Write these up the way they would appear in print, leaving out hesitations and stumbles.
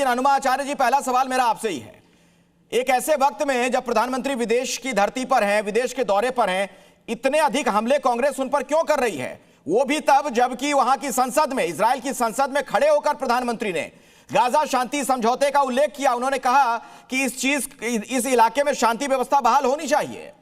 अनुमा आचार्य जी, पहला सवाल मेरा आपसे ही है। एक ऐसे वक्त में जब प्रधानमंत्री विदेश की धरती पर हैं, विदेश के दौरे पर हैं, इतने अधिक हमले कांग्रेस उन पर क्यों कर रही है? वो भी तब जबकि वहां की संसद में, इजराइल की संसद में खड़े होकर प्रधानमंत्री ने गाजा शांति समझौते का उल्लेख किया। उन्होंने कहा कि इस इलाके में शांति व्यवस्था बहाल होनी चाहिए।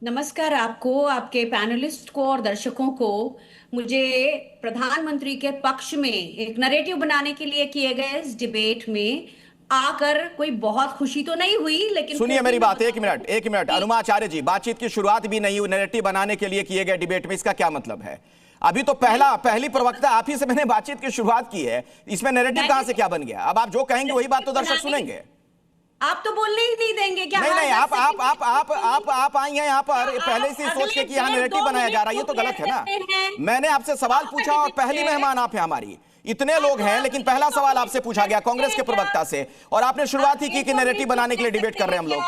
नमस्कार आपको, आपके पैनलिस्ट को और दर्शकों को। मुझे प्रधानमंत्री के पक्ष में एक नैरेटिव बनाने के लिए किए गए इस डिबेट में आकर कोई बहुत खुशी तो नहीं हुई, लेकिन सुनिए मेरी बात, एक मिनट अनुमा आचार्य जी, बातचीत की शुरुआत भी नहीं हुई, नैरेटिव बनाने के लिए किए गए डिबेट में इसका क्या मतलब है? अभी तो पहली प्रवक्ता आप ही से मैंने बातचीत की शुरुआत की है, इसमें नैरेटिव कहां से क्या बन गया? अब आप जो कहेंगे वही बात तो दर्शक सुनेंगे। आप तो बोलने ही नहीं देंगे क्या? नहीं, आप आई हैं यहाँ पर पहले से सोच के कि यहाँ नैरेटिव बनाया जा रहा है, ये तो गलत है ना। मैंने आपसे सवाल पूछा और पहली मेहमान आप हैं हमारी। इतने लोग हैं लेकिन पहला सवाल आपसे पूछा गया कांग्रेस के प्रवक्ता से, और आपने शुरुआत ही की कि नैरेटिव बनाने के लिए डिबेट कर रहे हैं हम लोग।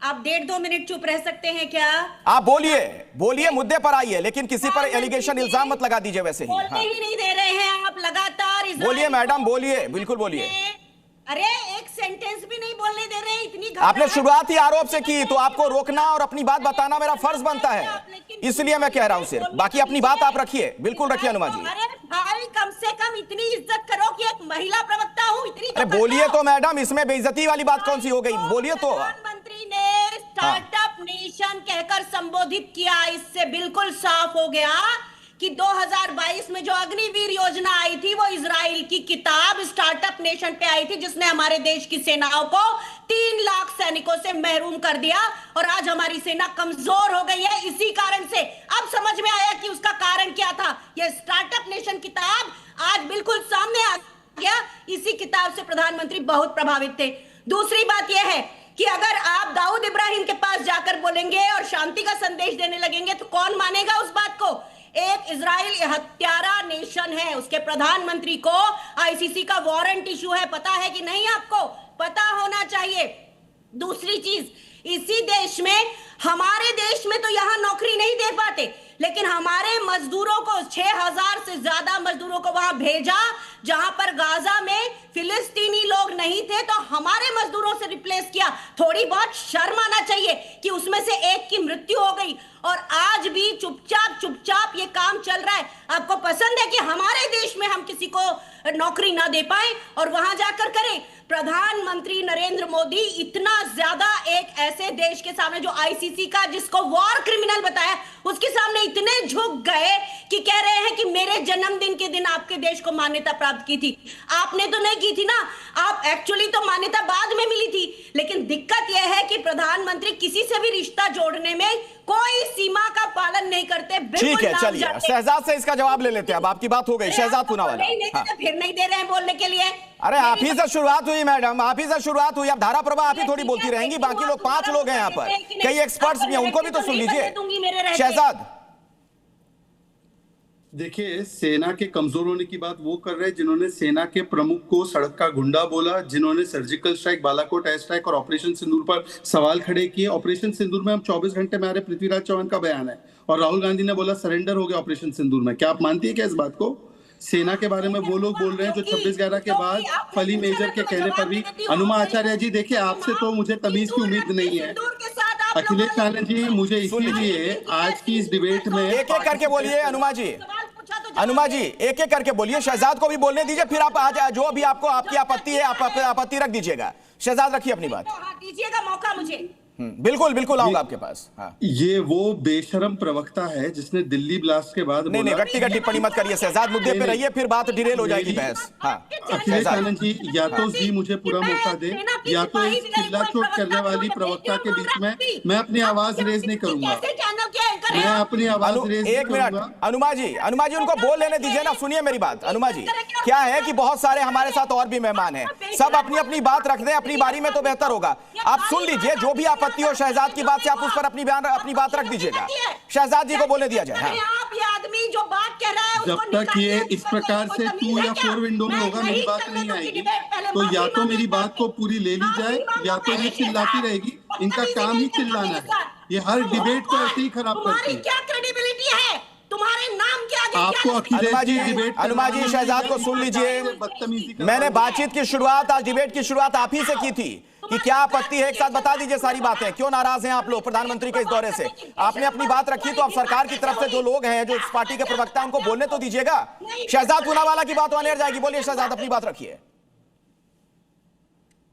आप 1.5-2 मिनट चुप रह सकते हैं क्या? आप बोलिए, मुद्दे पर आइए, लेकिन किसी पर एलिगेशन, इल्जाम मत लगा दीजिए वैसे ही। बोलने ही नहीं दे रहे हैं आप लगातार। बोलिए मैडम, बोलिए, बिल्कुल बोलिए। अरे एक सेंटेंस भी नहीं बोलने दे रहे हैं, इतनी आपने शुरुआत ही आरोप से की, तो आपको रोकना और अपनी बात बताना मेरा फर्ज बनता है, इसलिए मैं कह रहा हूं सिर्फ। बाकी अपनी बात आप रखिए, बिल्कुल रखिए अनुमा जी। अरे भाई, कम से कम इतनी इज्जत करो कि एक महिला प्रवक्ता हूं, इतनी। अरे बोलिए तो मैडम, इसमें बेइज्जती वाली बात कौन सी हो गई? बोलिए तो। प्रधानमंत्री ने स्टार्टअप नेशन कहकर संबोधित किया, इससे बिल्कुल साफ हो गया कि 2022 में जो अग्निवीर योजना आई थी वो इजराइल की किताब स्टार्टअप नेशन पे आई थी, जिसने हमारे देश की सेनाओं को 3 लाख सैनिकों से महरूम कर दिया, और आज हमारी सेना कमजोर हो गई है इसी कारण से। अब समझ में आया कि उसका कारण क्या था। ये स्टार्टअप नेशन किताब आज बिल्कुल सामने आ गया। इसी किताब से प्रधानमंत्री बहुत प्रभावित थे। दूसरी बात यह है कि अगर आप दाऊद इब्राहिम के पास जाकर बोलेंगे और शांति का संदेश देने लगेंगे तो कौन मानेगा उस बात को? एक इजराइल हत्यारा नेशन है, उसके प्रधानमंत्री को आईसीसी का वारंट इशू है, पता है कि नहीं? आपको पता होना चाहिए। दूसरी चीज, इसी देश में, हमारे देश में तो यहां नौकरी नहीं दे पाते, लेकिन हमारे मजदूरों को 6000 से ज्यादा मजदूरों को वहां भेजा, जहां पर गाजा में फिलिस्तीनी लोग नहीं थे तो हमारे मजदूरों से रिप्लेस किया। थोड़ी बहुत शर्म आना चाहिए कि उसमें से एक की मृत्यु हो गई और आज भी चुपचाप ये काम चल रहा है। आपको पसंद है कि हमारे देश में हम किसी को नौकरी ना दे पाए और वहां जाकर करें? प्रधानमंत्री नरेंद्र मोदी इतना ज्यादा एक ऐसे देश के सामने जो आईसीसी का, जिसको वॉर क्रिमिनल बताया, उसके सामने इतने झुक गए कि कह रहे हैं कि मेरे जन्मदिन के दिन आपके देश को मान्यता प्राप्त की थी। आपने तो नहीं की थी ना, आप एक्चुअली तो मान्यता बाद में मिली थी। लेकिन दिक्कत यह है कि प्रधानमंत्री किसी से भी रिश्ता जोड़ने में कोई सीमा का पालन नहीं करते। ठीक है, चलिए शहजाद से इसका जवाब ले लेते हैं। अब आपकी बात हो गई, शहजाद पूनावाला। फिर नहीं दे रहे हैं बोलने के लिए। अरे आप ही से शुरुआत हुई मैडम, आप ही से शुरुआत हुई। अब धारा प्रवाह आप ही थोड़ी बोलती रहेंगी, बाकी लोग 5 लोग हैं यहाँ पर, कई एक्सपर्ट्स भी हैं, उनको भी तो सुन लीजिए। शहजाद देखिए, सेना के कमजोर होने की बात वो कर रहे हैं जिन्होंने सेना के प्रमुख को सड़क का गुंडा बोला, जिन्होंने surgical strike, Balakot air strike और ऑपरेशन सिंदूर पर सवाल खड़े किए। ऑपरेशन सिंदूर में हम 24 घंटे में आ रहे, पृथ्वीराज चौहान का बयान है, और राहुल गांधी ने बोला सरेंडर हो गया ऑपरेशन सिंदूर में। क्या आप मानती है क्या इस बात को? सेना के बारे में वो लोग बोल रहे हैं जो 26/11 के बाद फली मेजर के कहने पर भी। अनुमा आचार्य जी, देखिए आपसे तो मुझे तमीज की उम्मीद नहीं है। अखिलेश आनंद जी, मुझे इसीलिए आज की इस डिबेट में एक एक करके बोलिए। अनुमा जी एक एक करके बोलिए, शहजाद को भी बोलने दीजिए, फिर आप आज जो भी आपको आपकी आपत्ति है आप आपत्ति रख दीजिएगा। शहजाद रखिए अपनी बात। दीजिएगा मौका मुझे। बिल्कुल आऊंगा आपके पास। हाँ। ये वो बेशरम प्रवक्ता है जिसने दिल्ली ब्लास्ट के बाद नहीं व्यक्तिगत टिप्पणी मत करिए शहजाद, मुद्दे पे रहिए, फिर बात डिरेल हो जाएगी बहस। हाँ। अखिलेश आनंद जी, या तो जी मुझे पूरा मौका दे, या तो इस चिल्ला चोट करने वाली प्रवक्ता के बीच में मैं अपनी आवाज रेज नहीं करूंगा। मैं अपनी आवाज रेज एक मिनट अनुमा जी उनको बोल लेने दीजिए ना। सुनिए मेरी बात अनुमा जी, क्या है कि बहुत सारे हमारे साथ और भी मेहमान हैं, सब अपनी अपनी बात रख दें अपनी बारी में तो बेहतर होगा। आप सुन लीजिए, जो भी आपत्ति हो शहजाद की बात से आप उस पर अपनी बात रख दीजिएगा। शहजाद जी को बोलने दिया जाए। आप ये आदमी जो बात कह रहा है, जब तक ये इस प्रकार से 2 या 4 विंडो में होगा मेरी बात नहीं आएगी। तो या तो मेरी बात को पूरी ले ली जाए, या तो ये चिल्लाती रहेगी। इनका काम ही चिल्लाना है, ये हर डिबेट को ऐसे ही खराब करती है। क्या क्रेडिबिलिटी है तुम्हारे नाम के आगे? आपको अखिलेश जी डिबेट अनुमा जी शहजाद को सुन लीजिए। मैंने बातचीत की शुरुआत, आज डिबेट की शुरुआत आप ही से की थी कि क्या आपत्ति है, एक साथ बता दीजिए सारी बातें। क्यों नाराज हैं आप लोग प्रधानमंत्री के इस दौरे से? आपने अपनी बात रखी तो अब सरकार की तरफ से जो लोग हैं, जो इस पार्टी के प्रवक्ता हैं, उनको बोलने तो दीजिएगा। शहजाद पूनावाला की बात वहां जाएगी। बोलिए शहजाद, अपनी बात रखिए।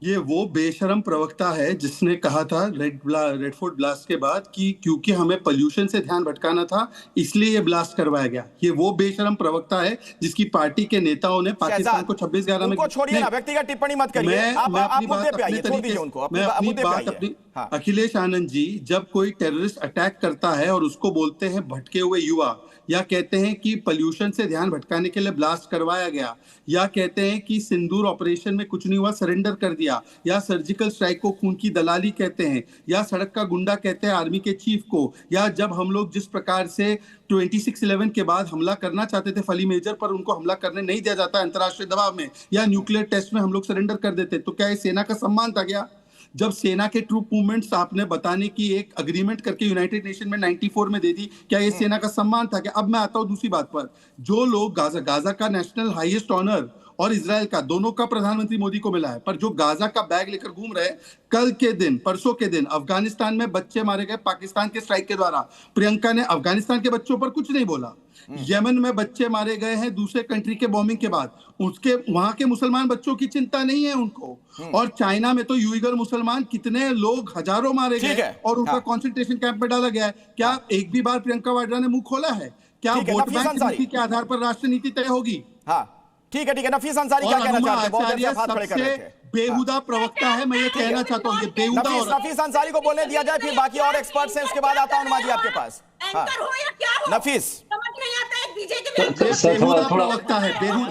ये वो बेशरम प्रवक्ता है जिसने कहा था रेड फोर्ट ब्लास्ट के बाद कि क्योंकि हमें पोल्यूशन से ध्यान भटकाना था इसलिए ये ब्लास्ट करवाया गया। ये वो बेशरम प्रवक्ता है जिसकी पार्टी के नेताओं ने पाकिस्तान को 26/11 में। छोड़िए ना, व्यक्तिगत टिप्पणी मत करिए। मैं अपनी बात अपने तरीके से अखिलेश आनंद जी, जब कोई टेररिस्ट अटैक करता है और उसको बोलते हैं भटके हुए युवा, या कहते हैं कि पोल्यूशन से ध्यान भटकाने के लिए ब्लास्ट करवाया गया, या कहते हैं कि सिंदूर ऑपरेशन में कुछ नहीं हुआ, सरेंडर कर दिया, या सर्जिकल स्ट्राइक को खून की दलाली कहते हैं, या सड़क का गुंडा कहते हैं आर्मी के चीफ को, या जब हम लोग जिस प्रकार से 26/11 के बाद हमला करना चाहते थे फली मेजर पर, उनको हमला करने नहीं दिया जाता अंतर्राष्ट्रीय दबाव में, या न्यूक्लियर टेस्ट में हम लोग सरेंडर कर देते, तो क्या ये सेना का सम्मान था क्या? जब सेना के ट्रूप मूवमेंट्स आपने बताने की एक अग्रीमेंट करके यूनाइटेड नेशन में 94 में दे दी, क्या ये सेना का सम्मान था? क्या? अब मैं आता हूं दूसरी बात पर। जो लोग गाजा का नेशनल हाईएस्ट ऑनर और इजराइल का, दोनों का प्रधानमंत्री मोदी को मिला है, पर जो गाजा का बैग लेकर घूम रहे, कल के दिन, परसों के दिन अफगानिस्तान में बच्चे मारे गए पाकिस्तान के स्ट्राइक के द्वारा, प्रियंका ने अफगानिस्तान के बच्चों पर कुछ नहीं बोला। यमन में बच्चे मारे गए हैं दूसरे कंट्री के बॉम्बिंग के बाद, उसके वहां के मुसलमान बच्चों की चिंता नहीं है उनको। और चाइना में तो यूइगर मुसलमान कितने लोग, हजारों मारे गए और उनका कंसंट्रेशन कैंप में डाला गया है। क्या एक भी बार प्रियंका वाड्रा ने मुंह खोला है? क्या वोट बैंक नीति के आधार पर राष्ट्र नीति तय होगी? हाँ ठीक है, नफीस अंसारी क्या कहना चाहते हैं? बहुत देर से हाथ खड़े कर रहे थे। बेहुदा प्रवक्ता है, मैं ये कहना चाहता हूँ, ये बेहुदा। नफीस अंसारी को बोलने दिया जाए, फिर बाकी और एक्सपर्ट्स हैं, उसके बाद आता हूं अनुमा जी आपके पास। एंकर हो या क्या हो, नफीस समझ नहीं आता है बीजेपी में। बेहुदा प्रवक्ता है, बेहुदा।